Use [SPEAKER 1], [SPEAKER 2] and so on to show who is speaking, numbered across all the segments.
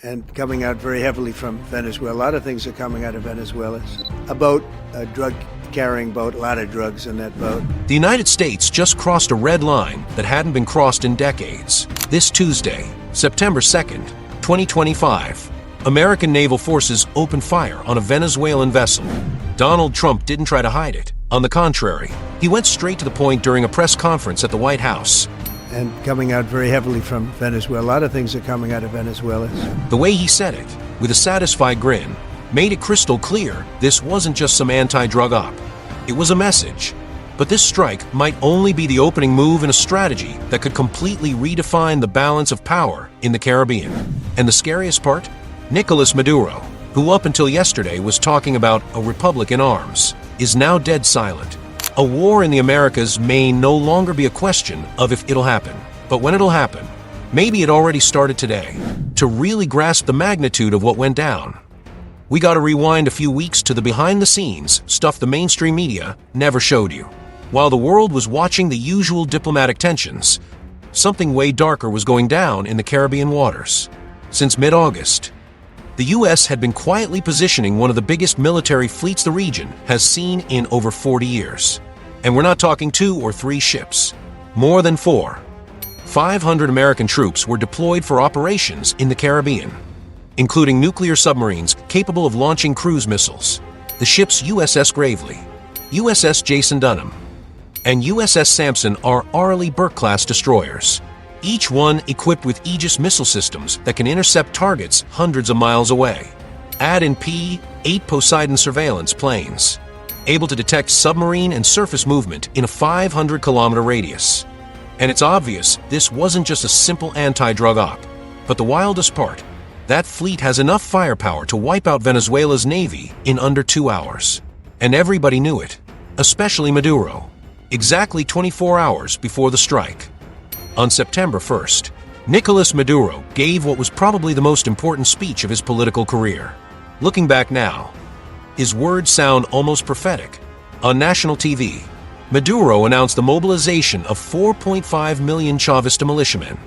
[SPEAKER 1] and coming out very heavily from Venezuela. A lot of things are coming out of Venezuela. A boat, a drug-carrying boat, a lot of drugs in that boat.
[SPEAKER 2] The United States just crossed a red line that hadn't been crossed in decades. This Tuesday, September 2nd, 2025, American naval forces opened fire on a Venezuelan vessel. Donald Trump didn't try to hide it. On the contrary, he went straight to the point during a press conference at the White House.
[SPEAKER 1] And coming out very heavily from Venezuela. A lot of things are coming out of Venezuela.
[SPEAKER 2] The way he said it, with a satisfied grin, made it crystal clear this wasn't just some anti-drug op. It was a message. But this strike might only be the opening move in a strategy that could completely redefine the balance of power in the Caribbean. And the scariest part? Nicolas Maduro, who up until yesterday was talking about a republic in arms, is now dead silent. A war in the Americas may no longer be a question of if it'll happen, but when it'll happen. Maybe it already started today. To really grasp the magnitude of what went down, we gotta rewind a few weeks to the behind-the-scenes stuff the mainstream media never showed you. While the world was watching the usual diplomatic tensions, something way darker was going down in the Caribbean waters. Since mid-August, the U.S. had been quietly positioning one of the biggest military fleets the region has seen in over 40 years. And we're not talking 2 or 3 ships. More than 4. 500 American troops were deployed for operations in the Caribbean, including nuclear submarines capable of launching cruise missiles. The ships USS Gravely, USS Jason Dunham, and USS Sampson are Arleigh Burke-class destroyers, each one equipped with Aegis missile systems that can intercept targets hundreds of miles away. Add in P-8 Poseidon surveillance planes, able to detect submarine and surface movement in a 500-kilometer radius. And it's obvious this wasn't just a simple anti-drug op. But the wildest part, that fleet has enough firepower to wipe out Venezuela's navy in under 2 hours. And everybody knew it, especially Maduro, exactly 24 hours before the strike. On September 1st, Nicolas Maduro gave what was probably the most important speech of his political career. Looking back now, his words sound almost prophetic. On national TV, Maduro announced the mobilization of 4.5 million Chavista militiamen,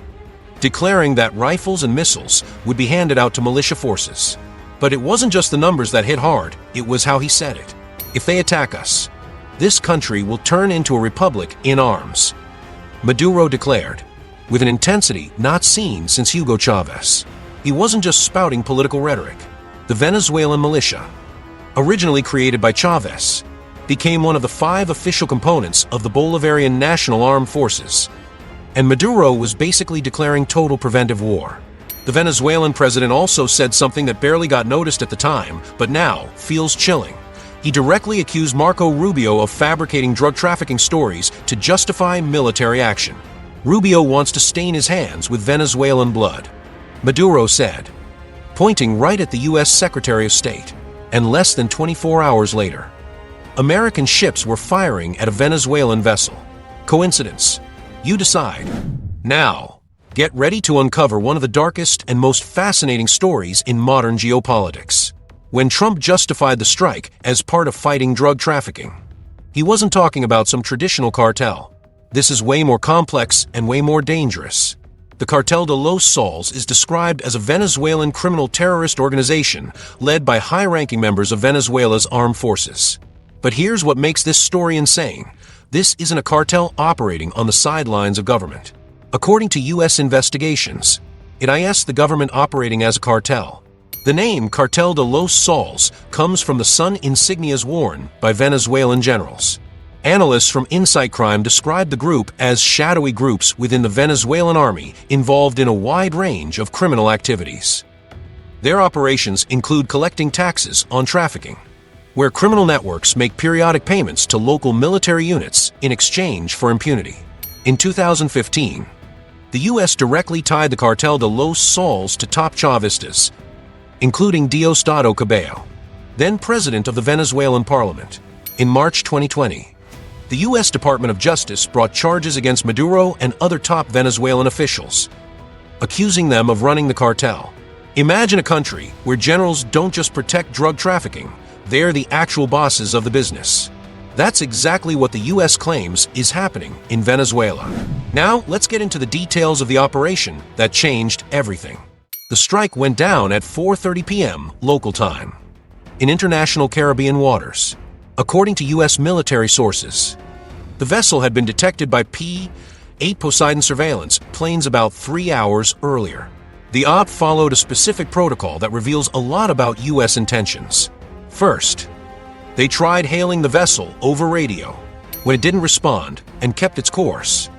[SPEAKER 2] declaring that rifles and missiles would be handed out to militia forces. But it wasn't just the numbers that hit hard, it was how he said it. If they attack us, this country will turn into a republic in arms, Maduro declared, with an intensity not seen since Hugo Chavez. He wasn't just spouting political rhetoric. The Venezuelan militia, originally created by Chavez, became one of the 5 official components of the Bolivarian National Armed Forces. And Maduro was basically declaring total preventive war. The Venezuelan president also said something that barely got noticed at the time, but now feels chilling. He directly accused Marco Rubio of fabricating drug trafficking stories to justify military action. Rubio wants to stain his hands with Venezuelan blood, Maduro said, pointing right at the U.S. Secretary of State. And less than 24 hours later, American ships were firing at a Venezuelan vessel. Coincidence? You decide. Now, get ready to uncover one of the darkest and most fascinating stories in modern geopolitics. When Trump justified the strike as part of fighting drug trafficking, he wasn't talking about some traditional cartel. This is way more complex and way more dangerous. The Cartel de los Soles is described as a Venezuelan criminal terrorist organization led by high-ranking members of Venezuela's armed forces. But here's what makes this story insane. This isn't a cartel operating on the sidelines of government. According to U.S. investigations, it is the government operating as a cartel. The name Cartel de los Soles comes from the sun insignias worn by Venezuelan generals. Analysts from Insight Crime describe the group as shadowy groups within the Venezuelan army involved in a wide range of criminal activities. Their operations include collecting taxes on trafficking, where criminal networks make periodic payments to local military units in exchange for impunity. In 2015, the U.S. directly tied the Cartel de los Soles to top Chavistas, including Diosdado Cabello, then president of the Venezuelan parliament. In March 2020, the U.S. Department of Justice brought charges against Maduro and other top Venezuelan officials, accusing them of running the cartel. Imagine a country where generals don't just protect drug trafficking, they're the actual bosses of the business. That's exactly what the U.S. claims is happening in Venezuela. Now, let's get into the details of the operation that changed everything. The strike went down at 4:30 p.m. local time in international Caribbean waters. According to U.S. military sources, the vessel had been detected by P-8 Poseidon surveillance planes about 3 hours earlier. The op followed a specific protocol that reveals a lot about U.S. intentions. First, they tried hailing the vessel over radio. When it didn't respond and kept its course,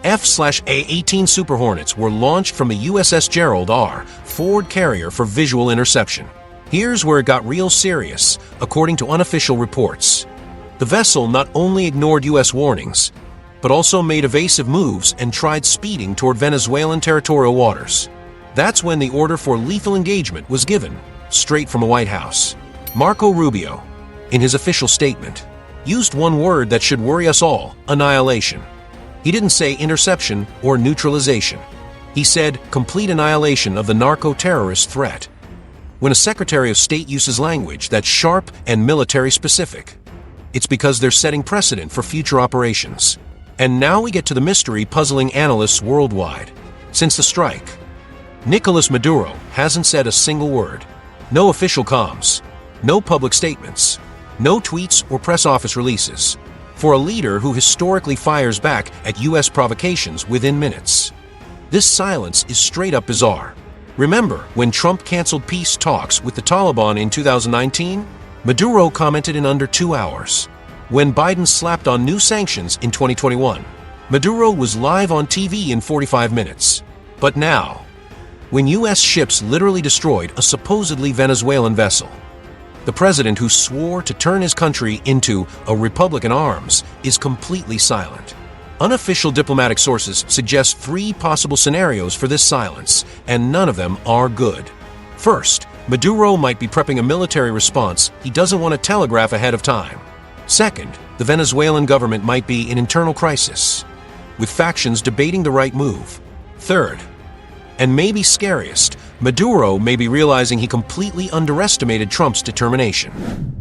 [SPEAKER 2] F/A-18 Super Hornets were launched from the USS Gerald R. Ford carrier for visual interception. Here's where it got real serious, according to unofficial reports. The vessel not only ignored U.S. warnings, but also made evasive moves and tried speeding toward Venezuelan territorial waters. That's when the order for lethal engagement was given, straight from the White House. Marco Rubio, in his official statement, used one word that should worry us all: annihilation. He didn't say interception or neutralization. He said complete annihilation of the narco-terrorist threat. When a Secretary of State uses language that's sharp and military-specific, it's because they're setting precedent for future operations. And now we get to the mystery puzzling analysts worldwide. Since the strike, Nicolas Maduro hasn't said a single word. No official comms, no public statements, no tweets or press office releases. For a leader who historically fires back at U.S. provocations within minutes, this silence is straight up bizarre. Remember when Trump canceled peace talks with the Taliban in 2019? Maduro commented in under 2 hours. When Biden slapped on new sanctions in 2021, Maduro was live on TV in 45 minutes. But now, when U.S. ships literally destroyed a supposedly Venezuelan vessel, the president who swore to turn his country into a republic in arms is completely silent. Unofficial diplomatic sources suggest 3 possible scenarios for this silence, and none of them are good. First, Maduro might be prepping a military response he doesn't want to telegraph ahead of time. Second, the Venezuelan government might be in internal crisis, with factions debating the right move. Third, and maybe scariest, Maduro may be realizing he completely underestimated Trump's determination.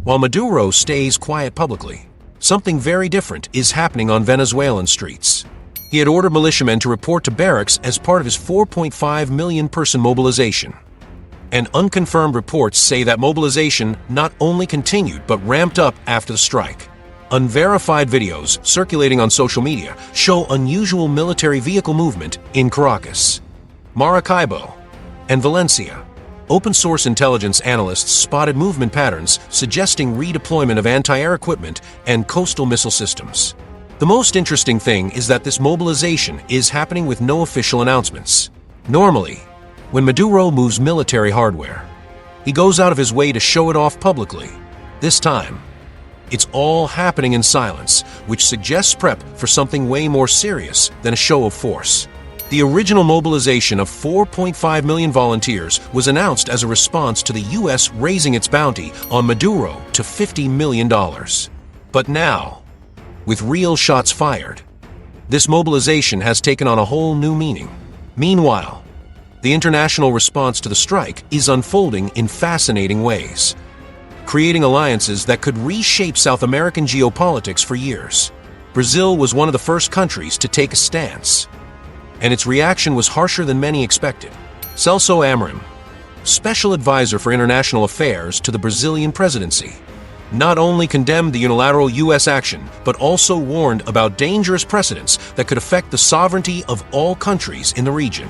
[SPEAKER 2] While Maduro stays quiet publicly, something very different is happening on Venezuelan streets. He had ordered militiamen to report to barracks as part of his 4.5 million person mobilization. And unconfirmed reports say that mobilization not only continued but ramped up after the strike. Unverified videos circulating on social media show unusual military vehicle movement in Caracas, Maracaibo, and Valencia. Open-source intelligence analysts spotted movement patterns suggesting redeployment of anti-air equipment and coastal missile systems. The most interesting thing is that this mobilization is happening with no official announcements. Normally, when Maduro moves military hardware, he goes out of his way to show it off publicly. This time, it's all happening in silence, which suggests prep for something way more serious than a show of force. The original mobilization of 4.5 million volunteers was announced as a response to the U.S. raising its bounty on Maduro to $50 million. But now, with real shots fired, this mobilization has taken on a whole new meaning. Meanwhile, the international response to the strike is unfolding in fascinating ways, creating alliances that could reshape South American geopolitics for years. Brazil was one of the first countries to take a stance, and its reaction was harsher than many expected. Celso Amorim, special advisor for international affairs to the Brazilian presidency, not only condemned the unilateral U.S. action, but also warned about dangerous precedents that could affect the sovereignty of all countries in the region.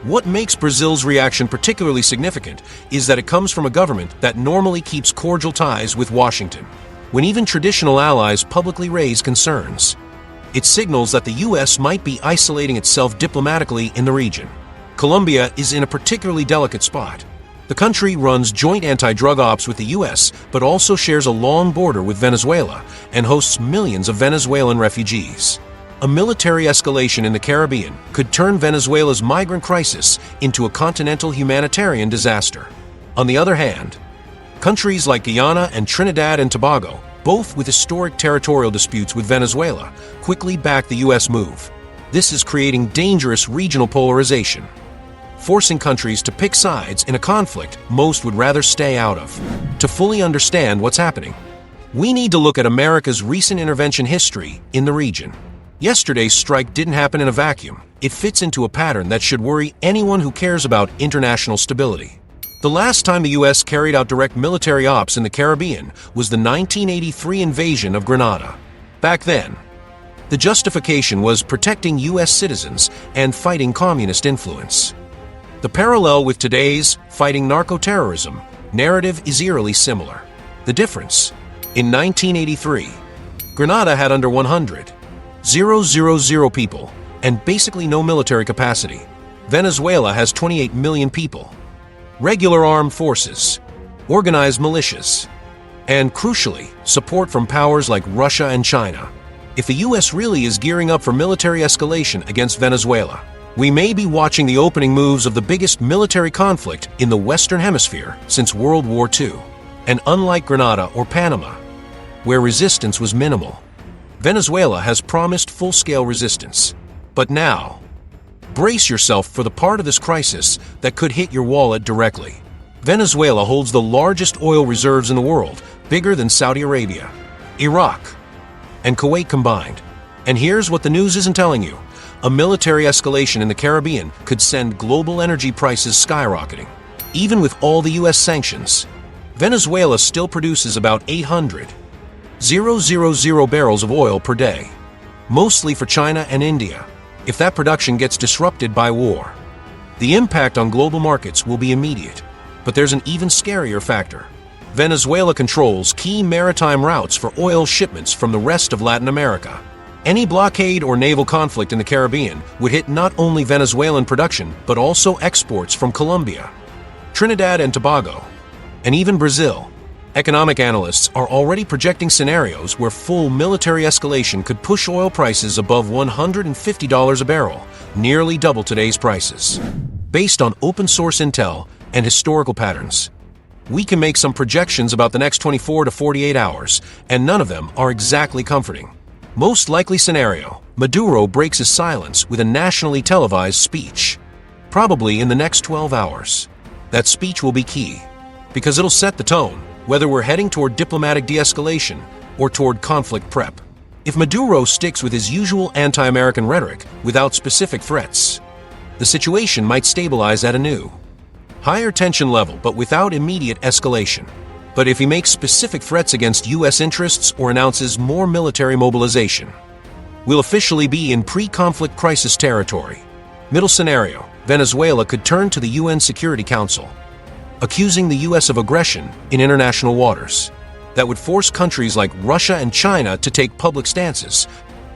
[SPEAKER 2] What makes Brazil's reaction particularly significant is that it comes from a government that normally keeps cordial ties with Washington, when even traditional allies publicly raise concerns. It signals that the U.S. might be isolating itself diplomatically in the region. Colombia is in a particularly delicate spot. The country runs joint anti-drug ops with the U.S., but also shares a long border with Venezuela and hosts millions of Venezuelan refugees. A military escalation in the Caribbean could turn Venezuela's migrant crisis into a continental humanitarian disaster. On the other hand, countries like Guyana and Trinidad and Tobago, both with historic territorial disputes with Venezuela, quickly backed the U.S. move. This is creating dangerous regional polarization, forcing countries to pick sides in a conflict most would rather stay out of. To fully understand what's happening, we need to look at America's recent intervention history in the region. Yesterday's strike didn't happen in a vacuum. it fits into a pattern that should worry anyone who cares about international stability. The last time the U.S. carried out direct military ops in the Caribbean was the 1983 invasion of Grenada. Back then, the justification was protecting U.S. citizens and fighting communist influence. The parallel with today's fighting narco-terrorism narrative is eerily similar. The difference: in 1983, Grenada had under 100,000 people and basically no military capacity. Venezuela has 28 million people, regular armed forces, organized militias, and crucially, support from powers like Russia and China. If the U.S. really is gearing up for military escalation against Venezuela, we may be watching the opening moves of the biggest military conflict in the Western Hemisphere since World War II. And unlike Grenada or Panama, where resistance was minimal, Venezuela has promised full-scale resistance. But now, brace yourself for the part of this crisis that could hit your wallet directly. Venezuela holds the largest oil reserves in the world, bigger than Saudi Arabia, Iraq, and Kuwait combined. And here's what the news isn't telling you: a military escalation in the Caribbean could send global energy prices skyrocketing. Even with all the U.S. sanctions, Venezuela still produces about 800,000 barrels of oil per day, mostly for China and India. If that production gets disrupted by war, the impact on global markets will be immediate. But there's an even scarier factor. Venezuela controls key maritime routes for oil shipments from the rest of Latin America. Any blockade or naval conflict in the Caribbean would hit not only Venezuelan production, but also exports from Colombia, Trinidad and Tobago, and even Brazil. Economic analysts are already projecting scenarios where full military escalation could push oil prices above $150 a barrel, nearly double today's prices. Based on open-source intel and historical patterns, we can make some projections about the next 24 to 48 hours, and none of them are exactly comforting. Most likely scenario: Maduro breaks his silence with a nationally televised speech, probably in the next 12 hours. That speech will be key, because it'll set the tone, whether we're heading toward diplomatic de-escalation or toward conflict prep. If Maduro sticks with his usual anti-American rhetoric without specific threats, the situation might stabilize at a new, higher tension level but without immediate escalation. But if he makes specific threats against U.S. interests or announces more military mobilization, we'll officially be in pre-conflict crisis territory. Middle scenario: Venezuela could turn to the UN Security Council, accusing the U.S. of aggression in international waters. That would force countries like Russia and China to take public stances,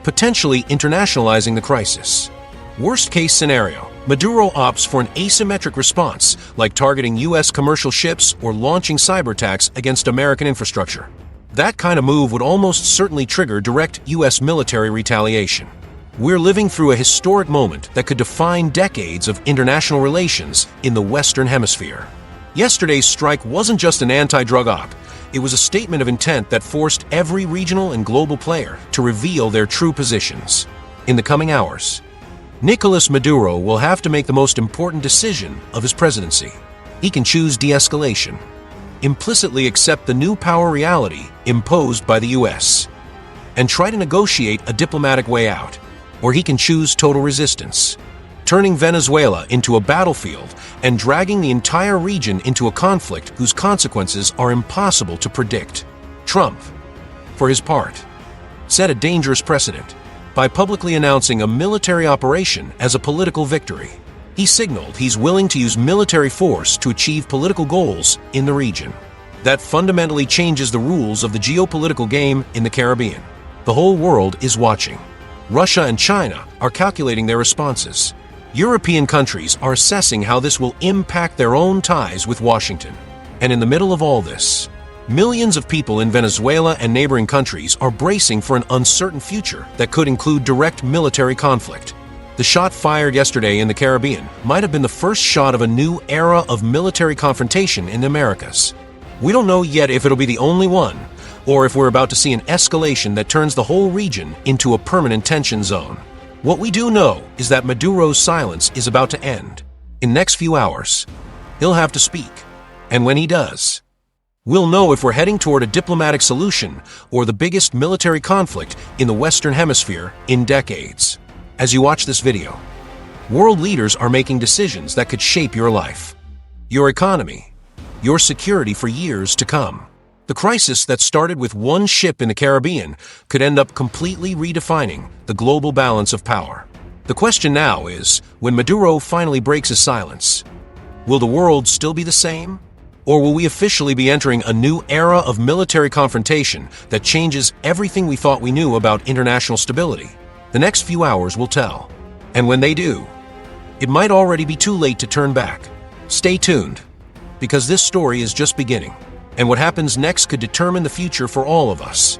[SPEAKER 2] potentially internationalizing the crisis. Worst-case scenario: Maduro opts for an asymmetric response, like targeting U.S. commercial ships or launching cyber attacks against American infrastructure. That kind of move would almost certainly trigger direct U.S. military retaliation. We're living through a historic moment that could define decades of international relations in the Western Hemisphere. Yesterday's strike wasn't just an anti-drug op. It was a statement of intent that forced every regional and global player to reveal their true positions. In the coming hours, Nicolas Maduro will have to make the most important decision of his presidency. He can choose de-escalation, implicitly accept the new power reality imposed by the U.S., and try to negotiate a diplomatic way out, or he can choose total resistance, turning Venezuela into a battlefield and dragging the entire region into a conflict whose consequences are impossible to predict. Trump, for his part, set a dangerous precedent by publicly announcing a military operation as a political victory. He signaled he's willing to use military force to achieve political goals in the region. That fundamentally changes the rules of the geopolitical game in the Caribbean. The whole world is watching. Russia and China are calculating their responses. European countries are assessing how this will impact their own ties with Washington. And in the middle of all this, millions of people in Venezuela and neighboring countries are bracing for an uncertain future that could include direct military conflict. The shot fired yesterday in the Caribbean might have been the first shot of a new era of military confrontation in the Americas. We don't know yet if it'll be the only one, or if we're about to see an escalation that turns the whole region into a permanent tension zone. What we do know is that Maduro's silence is about to end. In the next few hours, he'll have to speak. And when he does, we'll know if we're heading toward a diplomatic solution or the biggest military conflict in the Western Hemisphere in decades. As you watch this video, World leaders are making decisions that could shape your life, your economy, your security for years to come. The crisis that started with one ship in the Caribbean could end up completely redefining the global balance of power. The question now is, when Maduro finally breaks his silence, will the world still be the same? Or will we officially be entering a new era of military confrontation that changes everything we thought we knew about international stability? The next few hours will tell. And when they do, it might already be too late to turn back. Stay tuned, because this story is just beginning, and what happens next could determine the future for all of us.